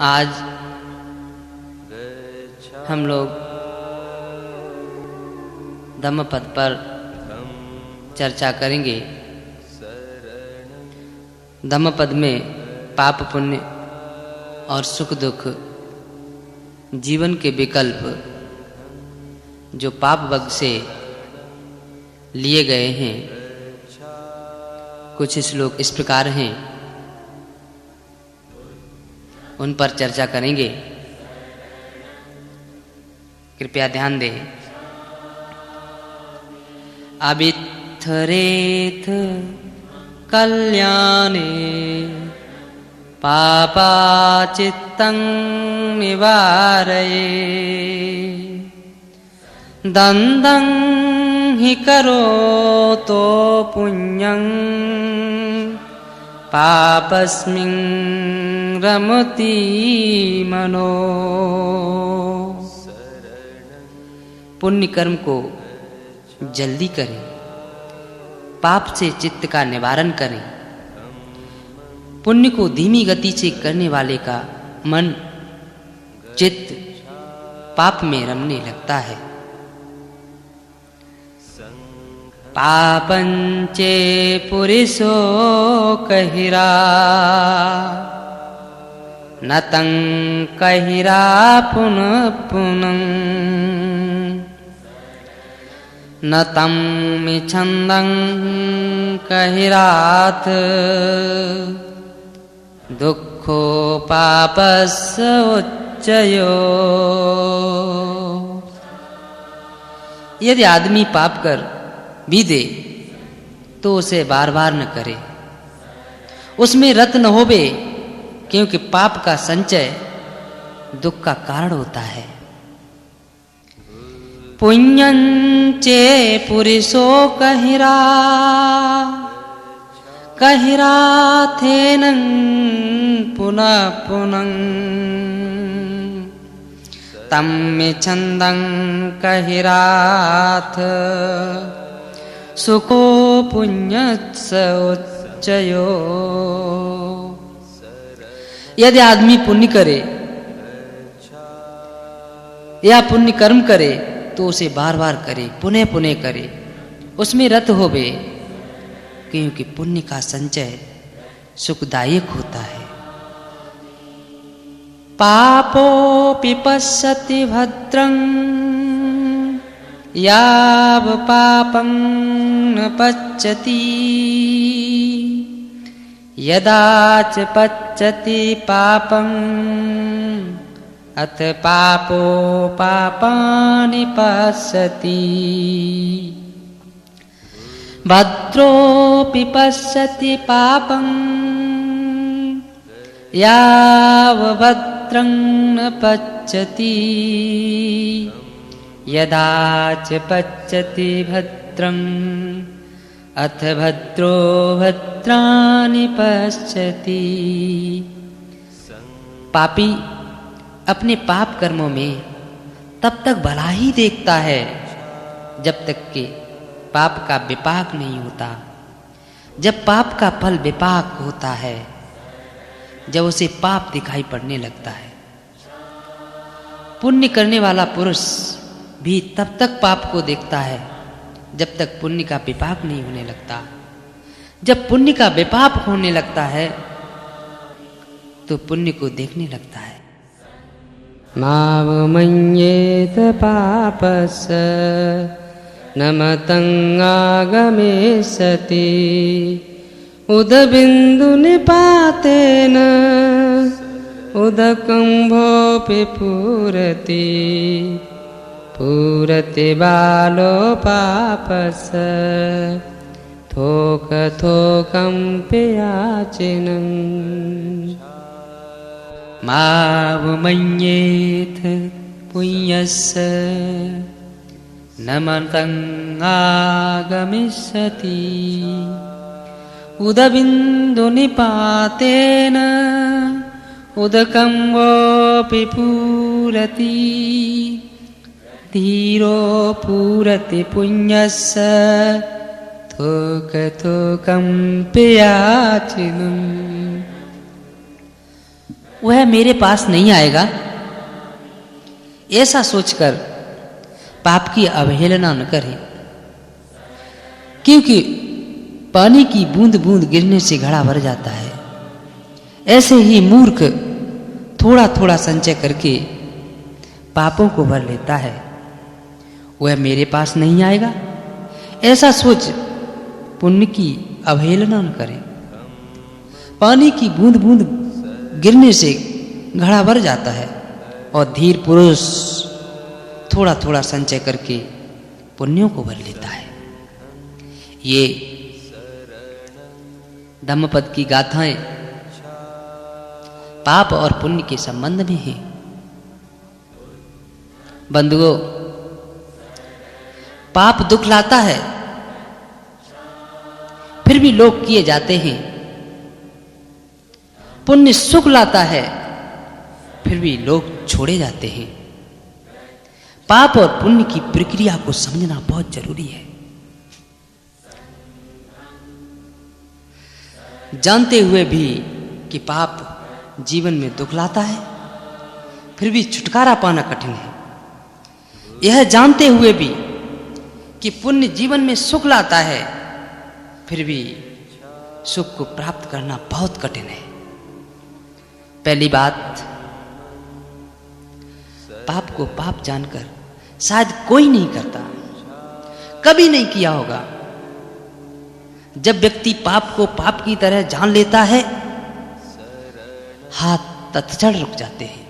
आज हम लोग धम्मपद पर चर्चा करेंगे। धम्मपद में पाप पुण्य और सुख दुख जीवन के विकल्प जो पाप वर्ग से लिए गए हैं, कुछ श्लोक इस प्रकार हैं, उन पर चर्चा करेंगे। कृपया ध्यान दें। अबित्थरेथ कल्याणे पापाचित्तं निवारये दन्दं हि करोतो पुण्यं पापस्मिन् रमति मनो। पुण्य कर्म को जल्दी करें, पाप से चित्त का निवारण करें। पुण्य को धीमी गति से करने वाले का मन चित्त पाप में रमने लगता है। पापंचे पुरुषो कहिरा नतं कहिरा पुनः पुनः नतं मिच्छन्दं कहिरात दुःखो पापस्य उच्चयो। यदि आदमी पाप कर भी दे तो उसे बार बार न करे, उसमें रत न होवे, क्योंकि पाप का संचय दुख का कारण होता है। पुण्यंचे पुरुषो कहिरा कहिरा थेनं पुनः पुनः तम में छंदं कहिराथ सुखो पुण्यस्य उच्चयो। यदि आदमी पुण्य करे या पुण्य कर्म करे तो उसे बार बार करे, पुनः पुनः करे, उसमें रत होवे, क्योंकि पुण्य का संचय सुखदायक होता है। पापो पिपश्यति भद्रं याव पापं न पच्यति यदा च पच्यति पापं अथ पापो पापानि पश्यति। भद्रोऽपि पश्यति पापं यावभद्रं न पच्यति यदा च पच्यति भद्रं अथ भद्रो भद्राणि पश्यति। पापी अपने पाप कर्मों में तब तक भला ही देखता है जब तक कि पाप का विपाक नहीं होता। जब पाप का फल विपाक होता है, जब उसे पाप दिखाई पड़ने लगता है। पुण्य करने वाला पुरुष भी तब तक पाप को देखता है जब तक पुण्य का विपाक नहीं होने लगता। जब पुण्य का विपाक होने लगता है तो पुण्य को देखने लगता है। मावमन्येत पापस्य न मतं आगमिष्यति उदबिन्दुनिपातेन उदकुम्भोऽपि पूरति पूरति बालो पापस्य थोक थोकं पियाचिनं। मावमन्येत पुण्यस्य न मतं आगमिष्यति उदबिन्दुनिपातेन उदकम्भोऽपि पूरति धीरो पूरति पुण्यस्य थोक थोकं पियाचिनं। वह मेरे पास नहीं आएगा, ऐसा सोचकर पाप की अवहेलना न करें, क्योंकि पानी की बूंद बूंद गिरने से घड़ा भर जाता है। ऐसे ही मूर्ख थोड़ा थोड़ा संचय करके पापों को भर लेता है। वह मेरे पास नहीं आएगा, ऐसा सोच पुण्य की अवहेलना न करें। पानी की बूंद बूंद गिरने से घड़ा भर जाता है और धीर पुरुष थोड़ा थोड़ा संचय करके पुण्यों को भर लेता है। ये धम्मपद की गाथाएं पाप और पुण्य के संबंध में हैं। बंधुओं, पाप दुख लाता है, फिर भी लोग किए जाते हैं। पुण्य सुख लाता है, फिर भी लोग छोड़े जाते हैं। पाप और पुण्य की प्रक्रिया को समझना बहुत जरूरी है। जानते हुए भी कि पाप जीवन में दुख लाता है, फिर भी छुटकारा पाना कठिन है। यह जानते हुए भी कि पुण्य जीवन में सुख लाता है, फिर भी सुख को प्राप्त करना बहुत कठिन है। पहली बात, पाप को पाप जानकर शायद कोई नहीं करता, कभी नहीं किया होगा। जब व्यक्ति पाप को पाप की तरह जान लेता है, हाथ तत्क्षण रुक जाते हैं।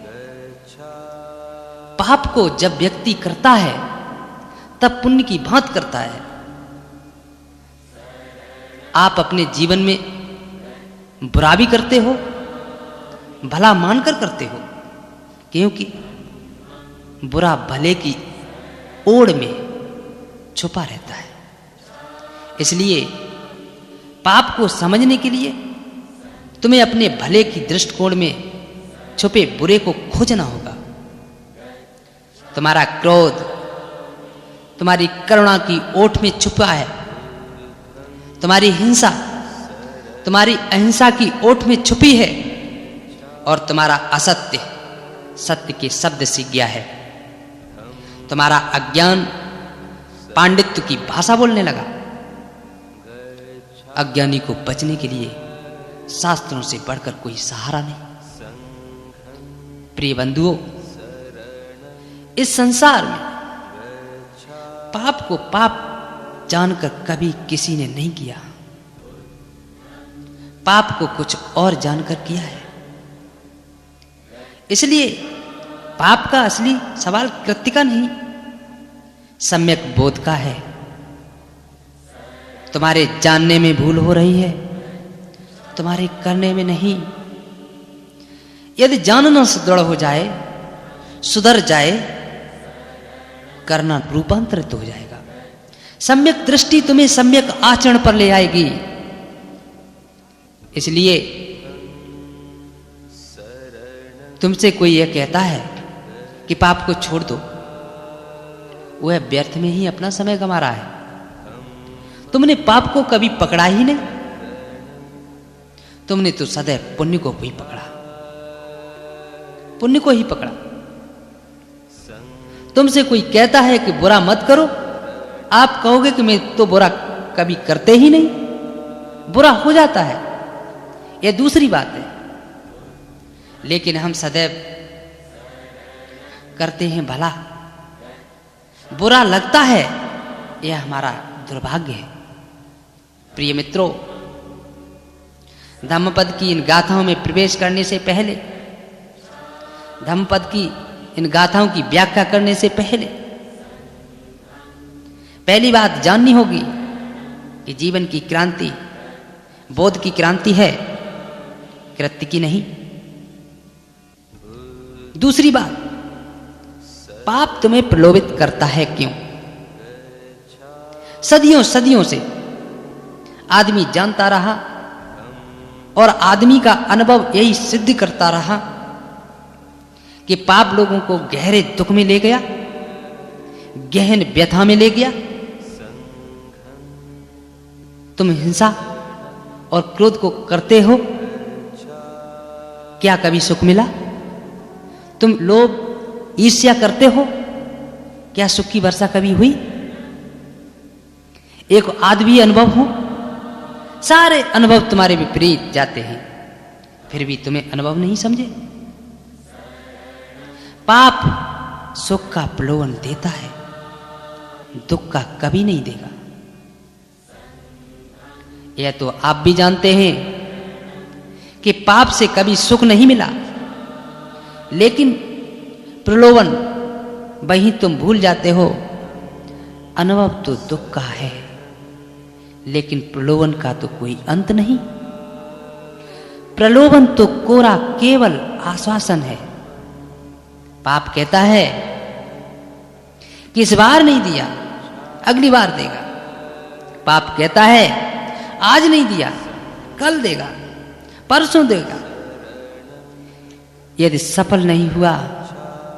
पाप को जब व्यक्ति करता है, तब पुण्य की भांति करता है। आप अपने जीवन में बुरा भी करते हो, भला मानकर करते हो, क्योंकि बुरा भले की ओड़ में छुपा रहता है। इसलिए पाप को समझने के लिए तुम्हें अपने भले की दृष्टिकोण में छुपे बुरे को खोजना होगा। तुम्हारा क्रोध तुम्हारी करुणा की ओट में छुपा है, तुम्हारी हिंसा तुम्हारी अहिंसा की ओट में छुपी है, और तुम्हारा असत्य सत्य के शब्द सीख गया है। तुम्हारा अज्ञान पांडित्य की भाषा बोलने लगा। अज्ञानी को बचने के लिए शास्त्रों से बढ़कर कोई सहारा नहीं। प्रिय बंधुओं, इस संसार में पाप को पाप जानकर कभी किसी ने नहीं किया, पाप को कुछ और जानकर किया है। इसलिए पाप का असली सवाल कृत्य का नहीं, सम्यक बोध का है। तुम्हारे जानने में भूल हो रही है, तुम्हारे करने में नहीं। यदि जानना सुदृढ़ हो जाए, सुधर जाए, करना रूपांतरित हो जाएगा। सम्यक दृष्टि तुम्हें सम्यक आचरण पर ले आएगी। इसलिए तुमसे कोई यह कहता है कि पाप को छोड़ दो, वह व्यर्थ में ही अपना समय गंवा रहा है। तुमने पाप को कभी पकड़ा ही नहीं, तुमने तो सदैव पुण्य को ही पकड़ा, पुण्य को ही पकड़ा। तुमसे कोई कहता है कि बुरा मत करो, आप कहोगे कि मैं तो बुरा कभी करते ही नहीं, बुरा हो जाता है, यह दूसरी बात है। लेकिन हम सदैव करते हैं भला, बुरा लगता है, यह हमारा दुर्भाग्य है। प्रिय मित्रों, धम्मपद की इन गाथाओं में प्रवेश करने से पहले, धम्मपद की इन गाथाओं की व्याख्या करने से पहले पहली बात जाननी होगी कि जीवन की क्रांति बोध की क्रांति है, कृत्य की नहीं। दूसरी बात, पाप तुम्हें प्रलोभित करता है क्यों? सदियों सदियों से आदमी जानता रहा और आदमी का अनुभव यही सिद्ध करता रहा कि पाप लोगों को गहरे दुख में ले गया, गहन व्यथा में ले गया। तुम हिंसा और क्रोध को करते हो, क्या कभी सुख मिला? तुम लोभ ईर्ष्या करते हो, क्या सुख की वर्षा कभी हुई? एक आध भी अनुभव हो? सारे अनुभव तुम्हारे विपरीत जाते हैं, फिर भी तुम्हें अनुभव नहीं समझे। पाप सुख का प्रलोभन देता है, दुख का कभी नहीं देगा। यह तो आप भी जानते हैं कि पाप से कभी सुख नहीं मिला, लेकिन प्रलोभन वही तुम भूल जाते हो। अनुभव तो दुख का है, लेकिन प्रलोभन का तो कोई अंत नहीं। प्रलोभन तो कोरा केवल आश्वासन है। पाप कहता है कि इस बार नहीं दिया, अगली बार देगा। पाप कहता है आज नहीं दिया, कल देगा, परसों देगा। यदि सफल नहीं हुआ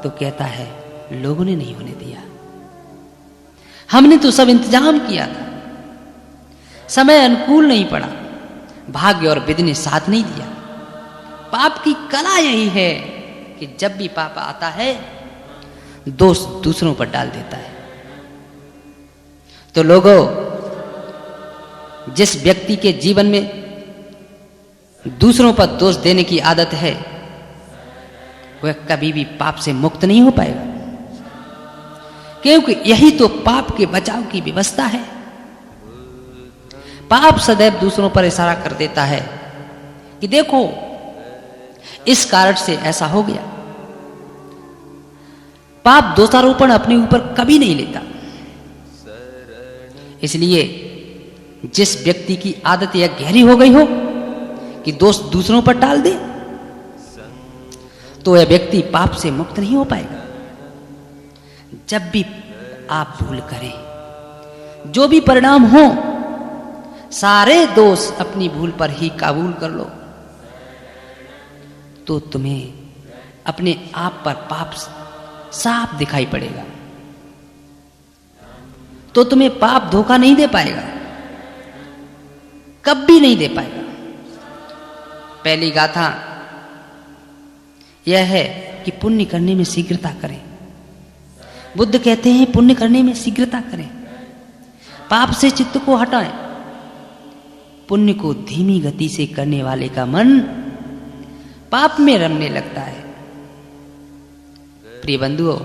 तो कहता है लोगों ने नहीं होने दिया, हमने तो सब इंतजाम किया था, समय अनुकूल नहीं पड़ा, भाग्य और विधि ने साथ नहीं दिया। पाप की कला यही है कि जब भी पाप आता है दोष दूसरों पर डाल देता है। तो लोगों, जिस व्यक्ति के जीवन में दूसरों पर दोष देने की आदत है, वह कभी भी पाप से मुक्त नहीं हो पाएगा, क्योंकि यही तो पाप के बचाव की व्यवस्था है। पाप सदैव दूसरों पर इशारा कर देता है कि देखो इस कारण से ऐसा हो गया। पाप दोषारोपण अपने ऊपर कभी नहीं लेता। इसलिए जिस व्यक्ति की आदत यह गहरी हो गई हो कि दोष दूसरों पर टाल दे, तो यह व्यक्ति पाप से मुक्त नहीं हो पाएगा। जब भी आप भूल करें, जो भी परिणाम हो, सारे दोष अपनी भूल पर ही काबूल कर लो, तो तुम्हें अपने आप पर पाप साफ दिखाई पड़ेगा। तो तुम्हें पाप धोखा नहीं दे पाएगा, कभी नहीं दे पाएगा। पहली गाथा यह है कि पुण्य करने में शीघ्रता करें। बुद्ध कहते हैं पुण्य करने में शीघ्रता करें, पाप से चित्त को हटाएं। पुण्य को धीमी गति से करने वाले का मन पाप में रमने लगता है। प्रिय बंधुओं,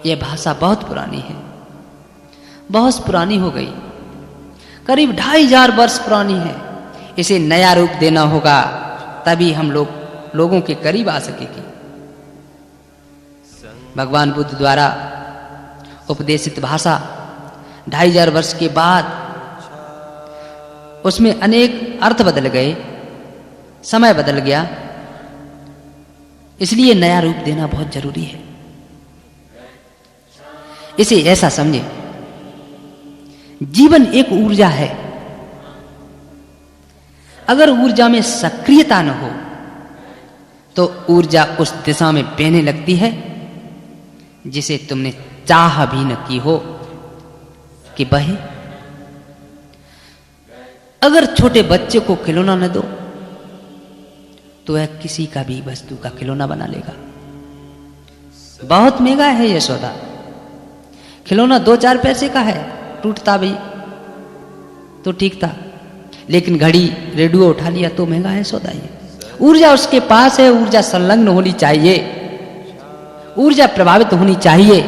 यह भाषा बहुत पुरानी है, बहुत पुरानी हो गई, करीब 2500 वर्ष पुरानी है। इसे नया रूप देना होगा, तभी हम लोगों के करीब आ सकेगी। भगवान बुद्ध द्वारा उपदेशित भाषा 2500 वर्ष के बाद उसमें अनेक अर्थ बदल गए, समय बदल गया, इसलिए नया रूप देना बहुत जरूरी है। इसे ऐसा समझे, जीवन एक ऊर्जा है। अगर ऊर्जा में सक्रियता न हो तो ऊर्जा उस दिशा में बहने लगती है जिसे तुमने चाह भी न की हो कि बहे। अगर छोटे बच्चे को खिलौना न दो तो वह किसी का भी वस्तु का खिलौना बना लेगा। बहुत महंगा है यह सौदा। खिलौना 2-4 पैसे का है, टूटता भी तो ठीक था, लेकिन घड़ी रेडियो उठा लिया तो महंगा है सौदा ये। ऊर्जा उसके पास है, ऊर्जा संलग्न होनी चाहिए, ऊर्जा प्रभावित होनी चाहिए।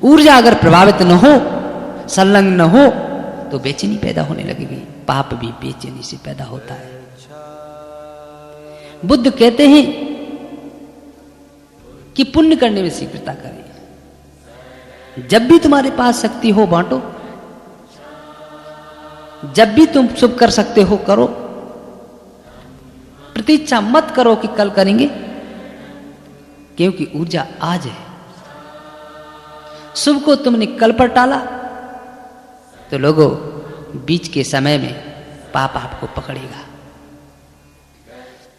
ऊर्जा अगर प्रभावित न हो, संलग्न न हो, तो बेचैनी पैदा होने लगेगी। पाप भी बेचैनी से पैदा होता है। बुद्ध कहते हैं कि पुण्य करने में शीघ्रता करें। जब भी तुम्हारे पास शक्ति हो बांटो, जब भी तुम शुभ कर सकते हो करो। प्रतीक्षा मत करो कि कल करेंगे, क्योंकि ऊर्जा आज है। शुभ को तुमने कल पर टाला तो लोगों, बीच के समय में पाप आपको पकड़ेगा।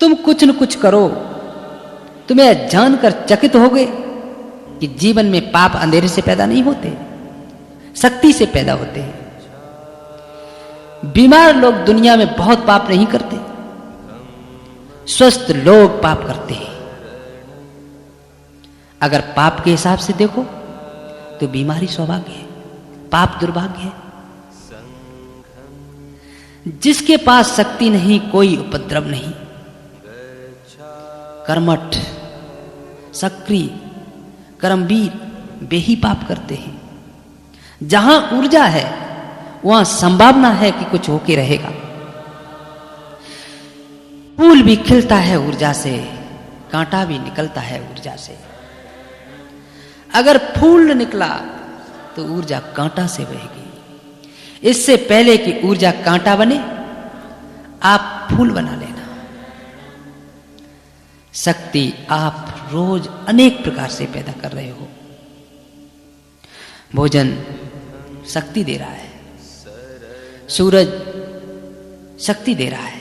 तुम कुछ न कुछ करो। तुम्हें जानकर चकित होगे कि जीवन में पाप अंधेरे से पैदा नहीं होते, शक्ति से पैदा होते हैं। बीमार लोग दुनिया में बहुत पाप नहीं करते, स्वस्थ लोग पाप करते हैं। अगर पाप के हिसाब से देखो तो बीमारी सौभाग्य है, पाप दुर्भाग्य है। जिसके पास शक्ति नहीं, कोई उपद्रव नहीं, कर्मठ, सक्रिय, कर्मवीर वे ही पाप करते हैं। जहां ऊर्जा है वहां संभावना है कि कुछ होके रहेगा। फूल भी खिलता है ऊर्जा से, कांटा भी निकलता है ऊर्जा से। अगर फूल निकला तो ऊर्जा कांटा से बहेगी। इससे पहले कि ऊर्जा कांटा बने, आप फूल बना लेना। शक्ति आप रोज अनेक प्रकार से पैदा कर रहे हो। भोजन शक्ति दे रहा है, सूरज शक्ति दे रहा है,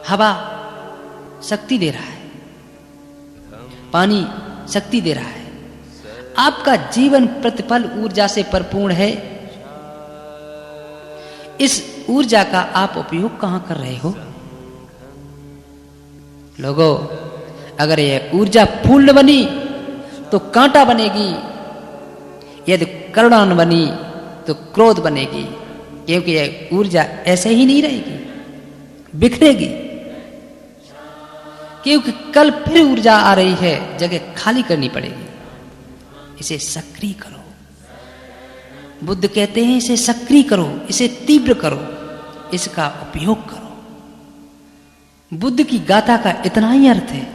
हवा शक्ति दे रहा है, पानी शक्ति दे रहा है। आपका जीवन प्रतिपल ऊर्जा से परिपूर्ण है। इस ऊर्जा का आप उपयोग कहां कर रहे हो? लोगों, अगर यह ऊर्जा फूल न बनी तो कांटा बनेगी, यदि करुणा न बनी तो क्रोध बनेगी, क्योंकि यह ऊर्जा ऐसे ही नहीं रहेगी, बिखरेगी। क्योंकि कल फिर ऊर्जा आ रही है, जगह खाली करनी पड़ेगी। इसे सक्रिय करो। बुद्ध कहते हैं इसे सक्रिय करो, इसे तीव्र करो, इसका उपयोग करो। बुद्ध की गाथा का इतना ही अर्थ है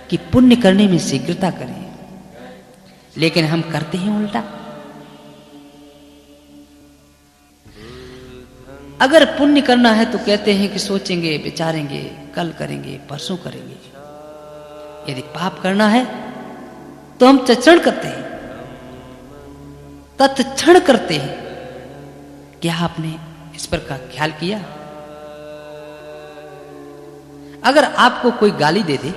कि पुण्य करने में शीघ्रता करें, लेकिन हम करते हैं उल्टा। अगर पुण्य करना है तो कहते हैं कि सोचेंगे, विचारेंगे, कल करेंगे, परसों करेंगे। यदि पाप करना है तो हम तत्क्षण करते हैं, तत्क्षण करते हैं। क्या आपने इस पर का ख्याल किया? अगर आपको कोई गाली दे दे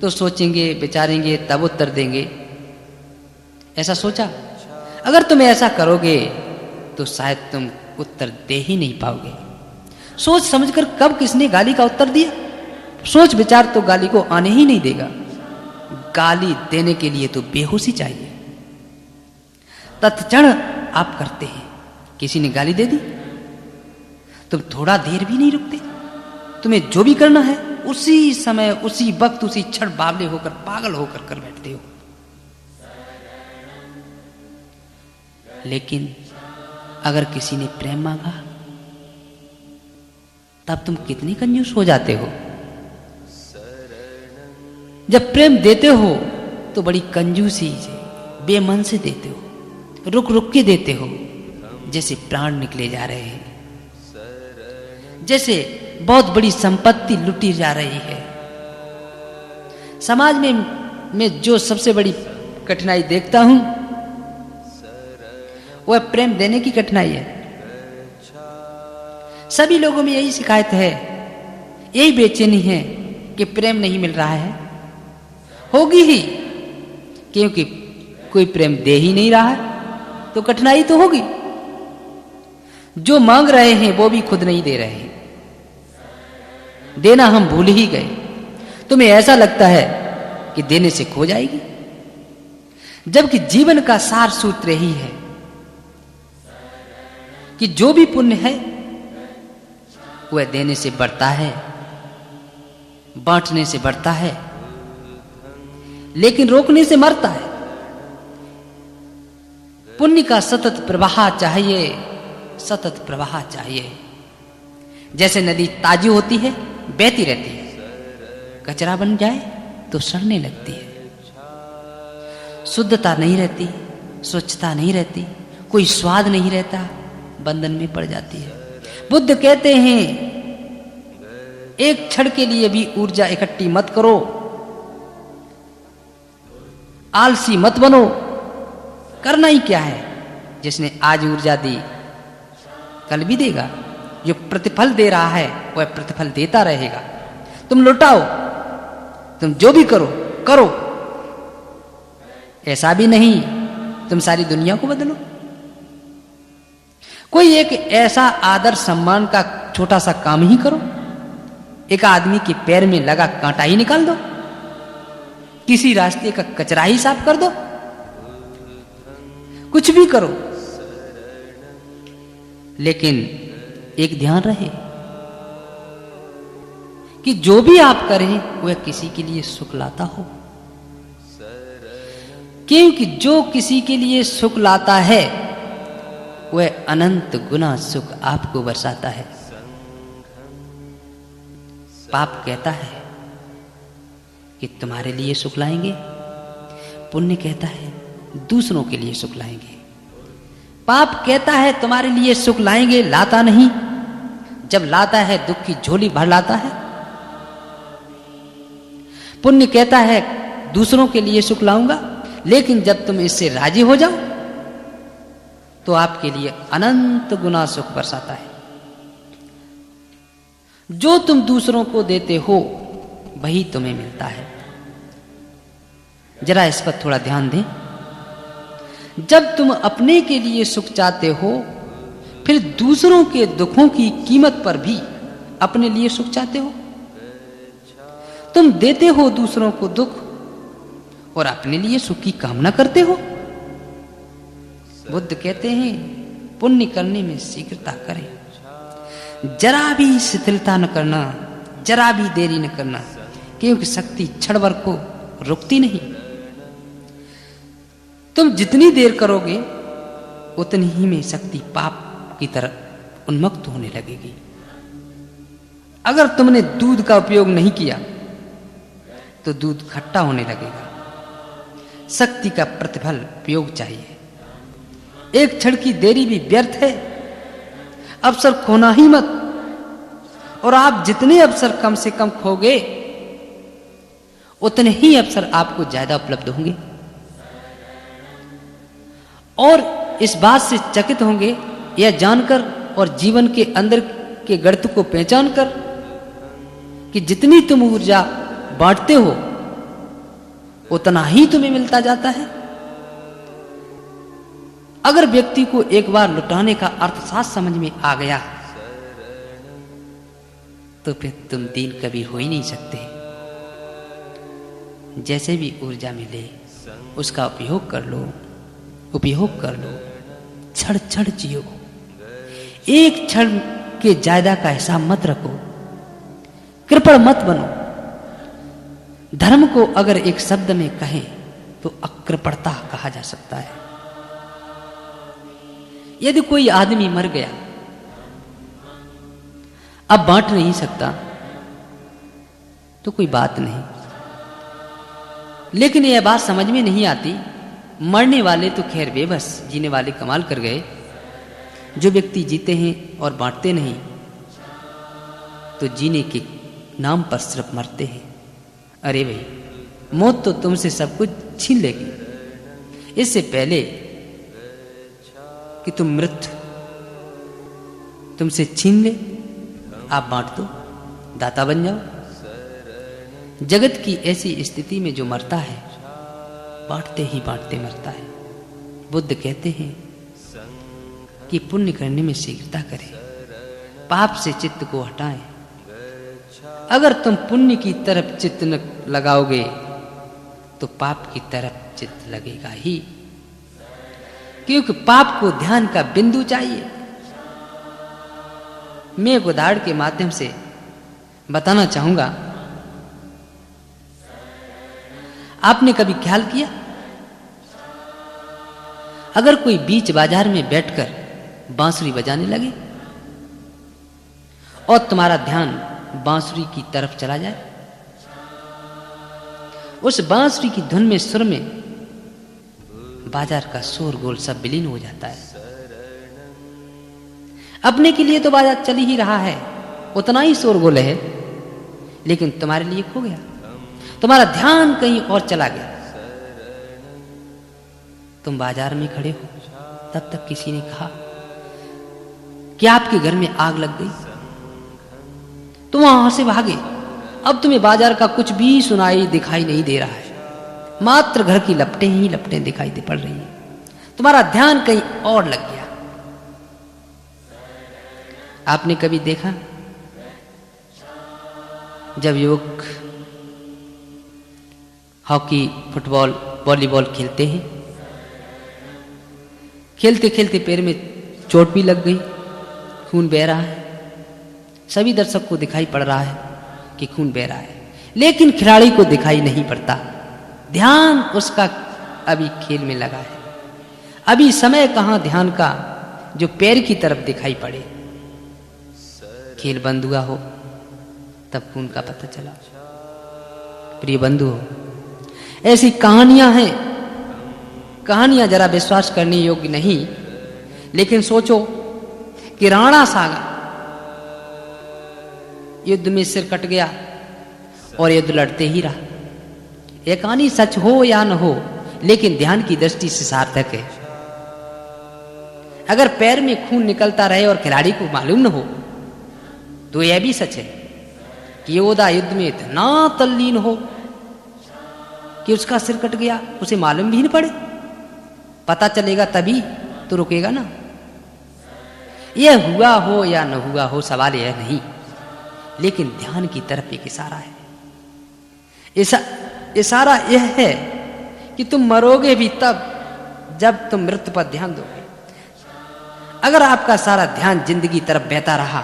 तो सोचेंगे, विचारेंगे, तब उत्तर देंगे। ऐसा सोचा? अगर तुम ऐसा करोगे तो शायद तुम उत्तर दे ही नहीं पाओगे। सोच समझकर कब किसने गाली का उत्तर दिया? सोच विचार तो गाली को आने ही नहीं देगा। गाली देने के लिए तो बेहोशी चाहिए। तत्क्षण आप करते हैं। किसी ने गाली दे दी, तुम थोड़ा देर भी नहीं रुकते। तुम्हें जो भी करना है उसी समय, उसी वक्त, उसी क्षण बावले होकर, पागल होकर कर बैठते हो। लेकिन अगर किसी ने प्रेम मांगा तब तुम कितनी कंजूस हो जाते हो। जब प्रेम देते हो तो बड़ी कंजूसी से, बेमन से देते हो, रुक रुक के देते हो, जैसे प्राण निकले जा रहे हैं, जैसे बहुत बड़ी संपत्ति लुटी जा रही है। समाज में मैं जो सबसे बड़ी कठिनाई देखता हूं वह प्रेम देने की कठिनाई है। सभी लोगों में यही शिकायत है, यही बेचैनी है कि प्रेम नहीं मिल रहा है। होगी ही, क्योंकि कोई प्रेम दे ही नहीं रहा है तो कठिनाई तो होगी। जो मांग रहे हैं वो भी खुद नहीं दे रहे हैं, देना हम भूल ही गए। तुम्हें ऐसा लगता है कि देने से खो जाएगी, जबकि जीवन का सार सूत्र यही है कि जो भी पुण्य है वह देने से बढ़ता है, बांटने से बढ़ता है, लेकिन रोकने से मरता है। पुण्य का सतत प्रवाह चाहिए, सतत प्रवाह चाहिए। जैसे नदी ताजी होती है, बहती रहती है, कचरा बन जाए तो सड़ने लगती है। शुद्धता नहीं रहती, स्वच्छता नहीं रहती, कोई स्वाद नहीं रहता, बंधन में पड़ जाती है। बुद्ध कहते हैं एक क्षण के लिए भी ऊर्जा इकट्ठी मत करो, आलसी मत बनो। करना ही क्या है? जिसने आज ऊर्जा दी कल भी देगा। जो प्रतिफल दे रहा है वह प्रतिफल देता रहेगा। तुम लुटाओ, तुम जो भी करो करो, ऐसा भी नहीं तुम सारी दुनिया को बदलो। कोई एक ऐसा आदर सम्मान का छोटा सा काम ही करो एक आदमी के पैर में लगा कांटा ही निकाल दो, किसी रास्ते का कचरा ही साफ कर दो, कुछ भी करो, लेकिन एक ध्यान रहे कि जो भी आप करें वह किसी के लिए सुख लाता हो, क्योंकि जो किसी के लिए सुख लाता है वह अनंत गुना सुख आपको बरसाता है। पाप कहता है कि तुम्हारे लिए सुख लाएंगे, पुण्य कहता है दूसरों के लिए सुख लाएंगे। पाप कहता है तुम्हारे लिए सुख लाएंगे, लाता नहीं, जब लाता है दुख की झोली भर लाता है। पुण्य कहता है दूसरों के लिए सुख लाऊंगा, लेकिन जब तुम इससे राजी हो जाओ तो आपके लिए अनंत गुना सुख बरसाता है। जो तुम दूसरों को देते हो वही तुम्हें मिलता है। जरा इस पर थोड़ा ध्यान दें। जब तुम अपने के लिए सुख चाहते हो, फिर दूसरों के दुखों की कीमत पर भी अपने लिए सुख चाहते हो। तुम देते हो दूसरों को दुख और अपने लिए सुख की कामना करते हो। बुद्ध कहते हैं पुण्य करने में शीघ्रता करें, जरा भी शिथिलता न करना, जरा भी देरी न करना, क्योंकि शक्ति क्षण भर को रुकती नहीं। तुम जितनी देर करोगे उतनी ही में शक्ति पाप की तरफ उन्मुक्त होने लगेगी। अगर तुमने दूध का उपयोग नहीं किया तो दूध खट्टा होने लगेगा। शक्ति का प्रतिफल उपयोग चाहिए। एक क्षण की देरी भी व्यर्थ है, अवसर खोना ही मत। और आप जितने अवसर कम से कम खोगे उतने ही अवसर आपको ज्यादा उपलब्ध होंगे। और इस बात से चकित होंगे यह जानकर और जीवन के अंदर के गर्त को पहचान कर कि जितनी तुम ऊर्जा बांटते हो उतना ही तुम्हें मिलता जाता है। अगर व्यक्ति को एक बार लुटाने का अर्थशास्त्र समझ में आ गया तो फिर तुम दीन कभी हो ही नहीं सकते। जैसे भी ऊर्जा मिले उसका उपयोग कर लो, उपयोग कर लो, क्षण क्षण जियो। एक क्षण के ज्यादा का हिसाब मत रखो, कृपण मत बनो। धर्म को अगर एक शब्द में कहें तो अकृपणता कहा जा सकता है। यदि कोई आदमी मर गया, अब बांट नहीं सकता तो कोई बात नहीं, लेकिन यह बात समझ में नहीं आती, मरने वाले तो खैर बेबस, जीने वाले कमाल कर गए। जो व्यक्ति जीते हैं और बांटते नहीं तो जीने के नाम पर सिर्फ मरते हैं। अरे भाई, मौत तो तुमसे सब कुछ छीन लेगी। इससे पहले कि तुम मृत्यु तुमसे छीन ले, आप बांट दो, दाता बन जाओ। जगत की ऐसी स्थिति में जो मरता है बांटते ही बांटते मरता है। बुद्ध कहते हैं कि पुण्य करने में शीघ्रता करें, पाप से चित्त को हटाएं। अगर तुम पुण्य की तरफ चित्त न लगाओगे तो पाप की तरफ चित्त लगेगा ही, क्योंकि पाप को ध्यान का बिंदु चाहिए। मैं एक उदाहरण के माध्यम से बताना चाहूंगा। आपने कभी ख्याल किया, अगर कोई बीच बाजार में बैठकर बांसुरी बजाने लगे और तुम्हारा ध्यान बांसुरी की तरफ चला जाए, उस बांसुरी की धुन में, सुर में बाजार का शोरगुल सब विलीन हो जाता है। अपने के लिए तो बाजार चल ही रहा है, उतना ही शोरगुल है, लेकिन तुम्हारे लिए खो गया, तुम्हारा ध्यान कहीं और चला गया। तुम बाजार में खड़े हो, तब तक किसी ने कहा कि आपके घर में आग लग गई, तुम वहां से भागे। अब तुम्हें बाजार का कुछ भी सुनाई दिखाई नहीं दे रहा है, मात्र घर की लपटें ही लपटें दिखाई दे पड़ रही हैं। तुम्हारा ध्यान कहीं और लग गया। आपने कभी देखा जब युवक हॉकी, फुटबॉल, वॉलीबॉल खेलते हैं, खेलते खेलते पैर में चोट भी लग गई, खून बह रहा है, सभी दर्शक को दिखाई पड़ रहा है कि खून बह रहा है, लेकिन खिलाड़ी को दिखाई नहीं पड़ता। ध्यान उसका अभी खेल में लगा है। अभी समय कहाँ ध्यान का जो पैर की तरफ दिखाई पड़े। खेल बंद हुआ हो तब खून का पता चला। प्रिय बंधु, ऐसी कहानियां हैं, कहानियां जरा विश्वास करने योग्य नहीं, लेकिन सोचो कि राणा सागा युद्ध में सिर कट गया और युद्ध लड़ते ही रहा। यह कहानी सच हो या न हो, लेकिन ध्यान की दृष्टि से सार्थक है। अगर पैर में खून निकलता रहे और खिलाड़ी को मालूम न हो तो यह भी सच है कि योद्धा युद्ध में इतना तल्लीन हो कि उसका सिर कट गया, उसे मालूम भी न पड़े। पता चलेगा तभी तो रुकेगा ना। यह हुआ हो या न हुआ हो, सवाल यह नहीं, लेकिन ध्यान की तरफ एक इशारा है। इशारा यह है कि तुम मरोगे भी तब जब तुम मृत्यु पर ध्यान दोगे। अगर आपका सारा ध्यान जिंदगी तरफ बहता रहा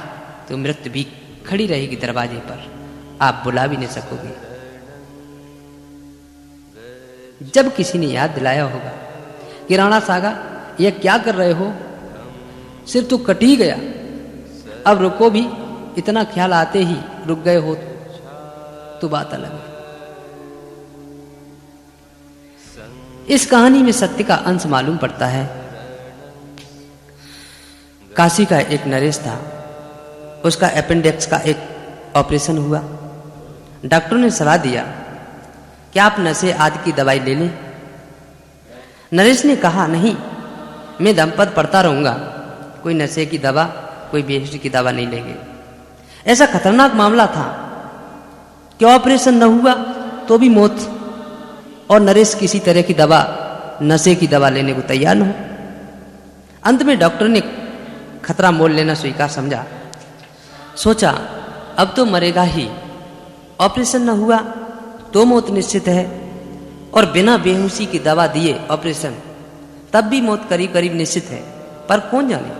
तो मृत्यु भी खड़ी रहेगी दरवाजे पर, आप बुला भी नहीं सकोगे। जब किसी ने याद दिलाया होगा कि राणा सागा यह क्या कर रहे हो, सिर तो कट ही गया, अब रुको भी, इतना ख्याल आते ही रुक गए हो तो बात अलग है। इस कहानी में सत्य का अंश मालूम पड़ता है। काशी का एक नरेश था, उसका अपेंडिक्स का एक ऑपरेशन हुआ। डॉक्टर ने सलाह दिया कि आप नशे आदि की दवाई ले लें। नरेश ने कहा, नहीं, मैं दम पर पड़ता रहूंगा, कोई नशे की दवा, कोई बेहोशी की दवा नहीं लेंगे। ऐसा खतरनाक मामला था कि ऑपरेशन न हुआ तो भी मौत, और नरेश किसी तरह की दवा, नशे की दवा लेने को तैयार न हो। अंत में डॉक्टर ने खतरा मोल लेना स्वीकार समझा। सोचा अब तो मरेगा ही, ऑपरेशन न हुआ तो मौत निश्चित है, और बिना बेहोशी की दवा दिए ऑपरेशन, तब भी मौत करीब करीब निश्चित है। पर कौन जाने,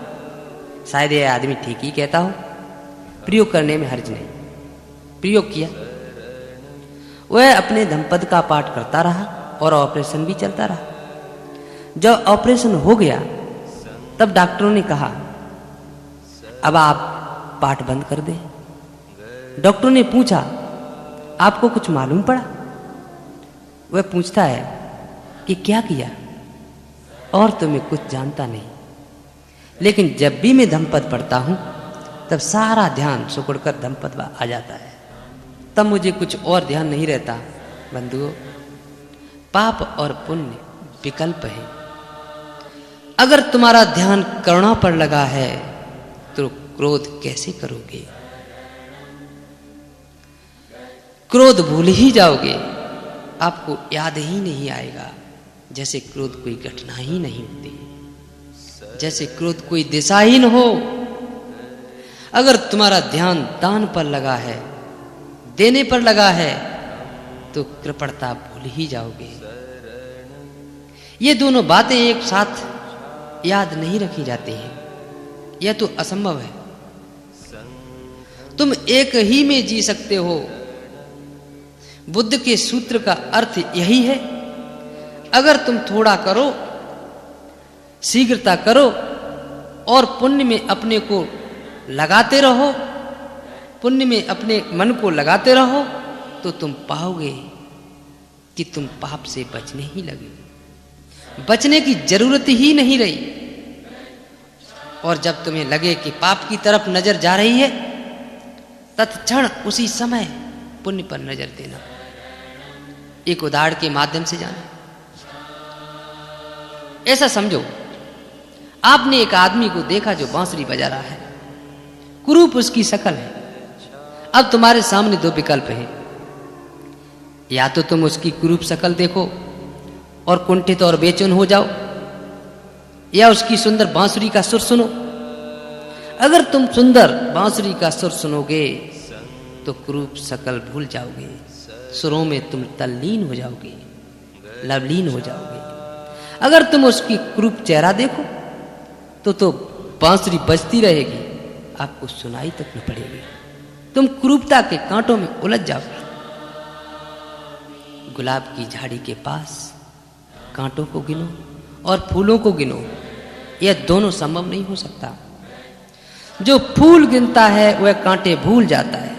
शायद यह आदमी ठीक ही कहता हो। प्रयोग करने में हर्ज नहीं। प्रयोग किया, वह अपने धमपद का पाठ करता रहा और ऑपरेशन भी चलता रहा। जब ऑपरेशन हो गया तब डॉक्टरों ने कहा, अब आप पाठ बंद कर दें। डॉक्टर ने पूछा, आपको कुछ मालूम पड़ा? वह पूछता है कि क्या किया? और तो मैं कुछ जानता नहीं, लेकिन जब भी मैं धमपद पढ़ता हूं तब सारा ध्यान सुकड़कर धमपद आ जाता है, तब मुझे कुछ और ध्यान नहीं रहता। बंधुओं, पाप और पुण्य विकल्प है। अगर तुम्हारा ध्यान करुणा पर लगा है तो क्रोध कैसे करोगे? क्रोध भूल ही जाओगे, आपको याद ही नहीं आएगा, जैसे क्रोध कोई घटना ही नहीं होती, जैसे क्रोध कोई दिशाहीन हो। अगर तुम्हारा ध्यान दान पर लगा है, देने पर लगा है, तो कृपणता भूल ही जाओगे। ये दोनों बातें एक साथ याद नहीं रखी जाती हैं, यह तो असंभव है। तुम एक ही में जी सकते हो। बुद्ध के सूत्र का अर्थ यही है, अगर तुम थोड़ा करो, शीघ्रता करो और पुण्य में अपने को लगाते रहो, पुण्य में अपने मन को लगाते रहो, तो तुम पाओगे कि तुम पाप से बचने ही लगे, बचने की जरूरत ही नहीं रही। और जब तुम्हें लगे कि पाप की तरफ नजर जा रही है, तत्क्षण उसी समय पुण्य पर नजर देना, एक उदाहरण के माध्यम से जाना। ऐसा समझो, आपने एक आदमी को देखा जो बांसुरी बजा रहा है, कुरूप उसकी शक्ल है। अब तुम्हारे सामने दो विकल्प हैं, या तो तुम उसकी कुरूप शक्ल देखो और कुंठित और बेचैन हो जाओ, या उसकी सुंदर बांसुरी का सुर सुनो। अगर तुम सुंदर बांसुरी का सुर सुनोगे तो क्रूप सकल भूल जाओगे, सुरों में तुम तल्लीन हो जाओगे, लवलीन हो जाओगे। अगर तुम उसकी क्रूप चेहरा देखो तो बांसुरी बजती रहेगी, आपको सुनाई तक न पड़ेगी। तुम क्रूपता के कांटों में उलझ जाओगे। गुलाब की झाड़ी के पास कांटों को गिनो और फूलों को गिनो, यह दोनों संभव नहीं हो सकता। जो फूल गिनता है वह कांटे भूल जाता है,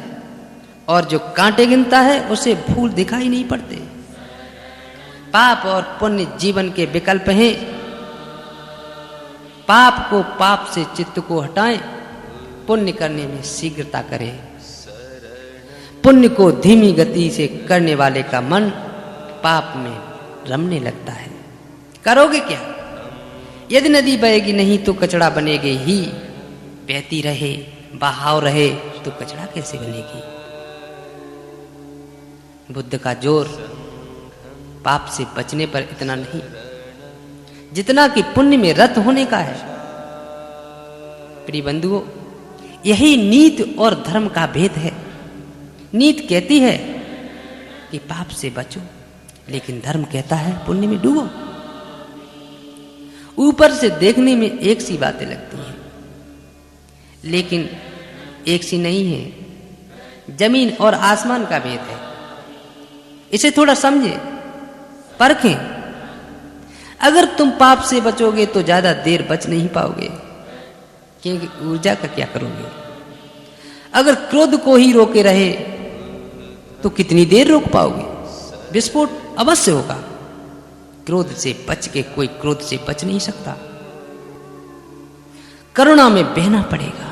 और जो कांटे गिनता है उसे फूल दिखाई नहीं पड़ते। पाप और पुण्य जीवन के विकल्प हैं। पाप को पाप से चित्त को हटाएं, पुण्य करने में शीघ्रता करें। पुण्य को धीमी गति से करने वाले का मन पाप में रमने लगता है। करोगे क्या? यदि नदी बहेगी नहीं तो कचड़ा बनेगी ही। बहती रहे, बहाव रहे तो कचड़ा कैसे बनेगी? बुद्ध का जोर पाप से बचने पर इतना नहीं जितना कि पुण्य में रत होने का है। प्रिय बंधुओं, यही नीति और धर्म का भेद है। नीति कहती है कि पाप से बचो, लेकिन धर्म कहता है पुण्य में डूबो। ऊपर से देखने में एक सी बातें लगती हैं, लेकिन एक सी नहीं है। जमीन और आसमान का भेद है। इसे थोड़ा समझें, परखें। अगर तुम पाप से बचोगे तो ज्यादा देर बच नहीं पाओगे, क्योंकि ऊर्जा का क्या करोगे? अगर क्रोध को ही रोके रहे तो कितनी देर रोक पाओगे? विस्फोट अवश्य होगा। क्रोध से बच के कोई क्रोध से बच नहीं सकता। करुणा में बहना पड़ेगा,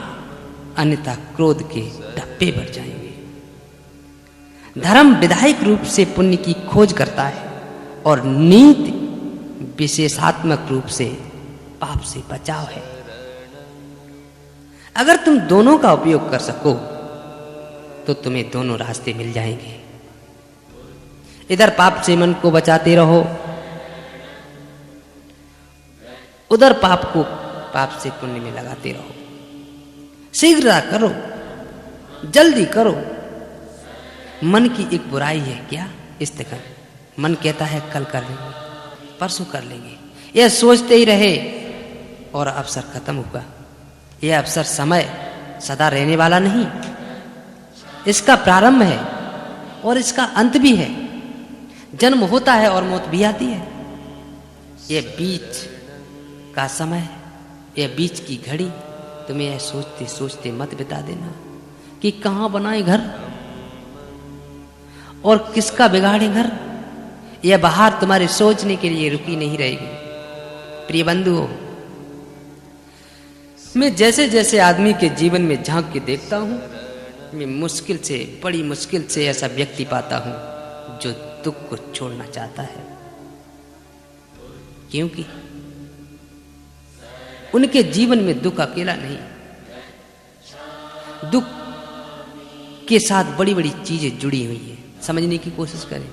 अन्यथा क्रोध के धब्बे बढ़ जाएंगे। धर्म विधायक रूप से पुण्य की खोज करता है और नीति विशेषात्मक रूप से पाप से बचाव है। अगर तुम दोनों का उपयोग कर सको तो तुम्हें दोनों रास्ते मिल जाएंगे। इधर पाप से मन को बचाते रहो, उधर पाप से पुण्य में लगाते रहो। शीघ्र करो, जल्दी करो। मन की एक बुराई है क्या? इस्तेकर मन कहता है कल कर लेंगे, परसों कर लेंगे। यह सोचते ही रहे और अवसर खत्म होगा। यह अवसर समय सदा रहने वाला नहीं। इसका प्रारंभ है और इसका अंत भी है। जन्म होता है और मौत भी आती है। यह बीच का समय, यह बीच की घड़ी तुम्हें यह सोचते सोचते मत बिता देना कि कहां बनाए घर और किसका बिगाड़े घर। यह बहार तुम्हारे सोचने के लिए रुकी नहीं रहेगी। प्रिय बंधुओं, मैं जैसे जैसे आदमी के जीवन में झांक के देखता हूं, मैं मुश्किल से, बड़ी मुश्किल से ऐसा व्यक्ति पाता हूं जो दुख को छोड़ना चाहता है। क्योंकि उनके जीवन में दुख अकेला नहीं, दुख के साथ बड़ी बड़ी चीजें जुड़ी हुई है। समझने की कोशिश करें।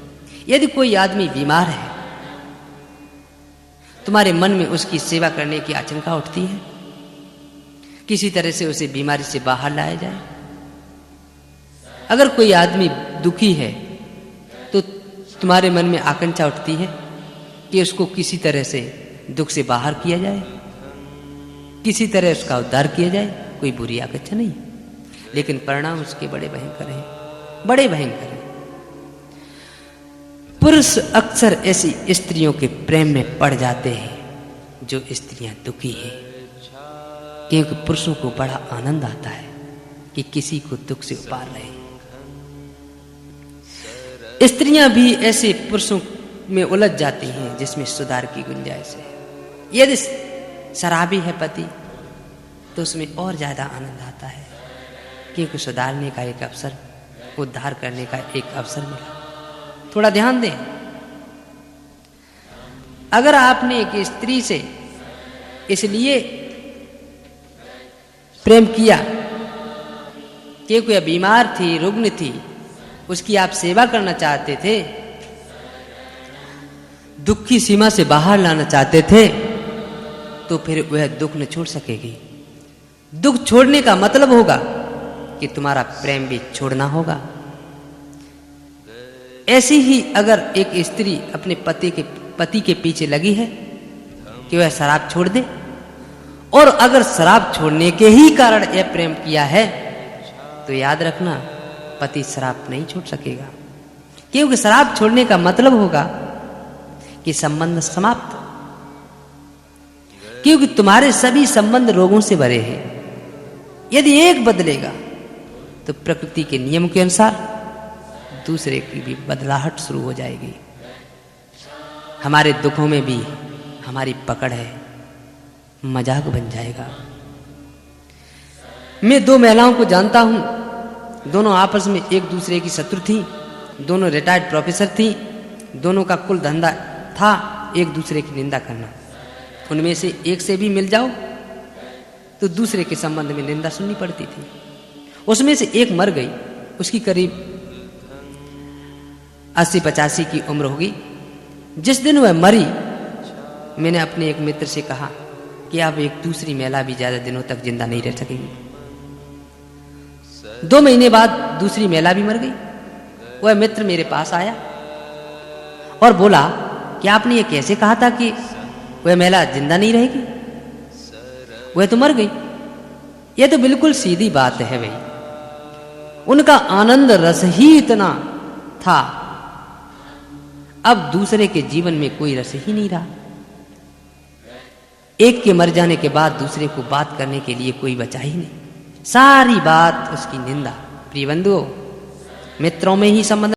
यदि कोई आदमी बीमार है, तुम्हारे मन में उसकी सेवा करने की आशंका उठती है, किसी तरह से उसे बीमारी से बाहर लाया जाए। अगर कोई आदमी दुखी है तो तुम्हारे मन में आकांक्षा उठती है कि उसको किसी तरह से दुख से बाहर किया जाए, किसी तरह उसका उद्धार किया जाए। कोई बुरी आकांक्षा नहीं, लेकिन परिणाम उसके बड़े भयंकर हैं, बड़े भयंकर हैं। पुरुष अक्सर ऐसी स्त्रियों के प्रेम में पड़ जाते हैं जो स्त्रियां दुखी हैं, क्योंकि पुरुषों को बड़ा आनंद आता है कि किसी को दुख से उबार रहे। स्त्रियां भी ऐसे पुरुषों में उलझ जाती हैं जिसमें सुधार की गुंजाइश है। यदि शराबी है पति तो उसमें और ज्यादा आनंद आता है, क्योंकि सुधारने का एक अवसर, उद्धार करने का एक अवसर मिला। थोड़ा ध्यान दें। अगर आपने एक स्त्री से इसलिए प्रेम किया क्योंकि वह बीमार थी, रुग्ण थी, उसकी आप सेवा करना चाहते थे, दुख की सीमा से बाहर लाना चाहते थे, तो फिर वह दुख न छोड़ सकेगी। दुख छोड़ने का मतलब होगा कि तुम्हारा प्रेम भी छोड़ना होगा। ऐसी ही अगर एक स्त्री अपने पति के पीछे लगी है कि वह शराब छोड़ दे, और अगर शराब छोड़ने के ही कारण यह प्रेम किया है, तो याद रखना पति शराब नहीं छोड़ सकेगा, क्योंकि शराब छोड़ने का मतलब होगा कि संबंध समाप्त, क्योंकि तुम्हारे सभी संबंध रोगों से भरे हैं। यदि एक बदलेगा तो प्रकृति के नियम के अनुसार दूसरे की भी बदलाहट शुरू हो जाएगी। हमारे दुखों में भी हमारी पकड़ है, मजाक बन जाएगा। मैं दो महिलाओं को जानता हूं, दोनों आपस में एक दूसरे की शत्रु थी, दोनों रिटायर्ड प्रोफेसर थी, दोनों का कुल धंधा था एक दूसरे की निंदा करना। उनमें से एक से भी मिल जाओ तो दूसरे के संबंध में निंदा सुननी पड़ती थी। उसमें से एक मर गई, उसकी करीब 80-85 की उम्र होगी। जिस दिन वह मरी, मैंने अपने एक मित्र से कहा कि अब एक दूसरी महिला भी ज्यादा दिनों तक जिंदा नहीं रह सकेगी। 2 महीने बाद दूसरी महिला भी मर गई। वह मित्र मेरे पास आया और बोला कि आपने ये कैसे कहा था कि वह महिला जिंदा नहीं रहेगी, वह तो मर गई। यह तो बिल्कुल सीधी बात है भाई, उनका आनंद रस ही इतना था, अब दूसरे के जीवन में कोई रस ही नहीं रहा। एक के मर जाने के बाद दूसरे को बात करने के लिए कोई बचा ही नहीं, सारी बात उसकी निंदा। प्रिय बंधुओं, मित्रों में ही संबंध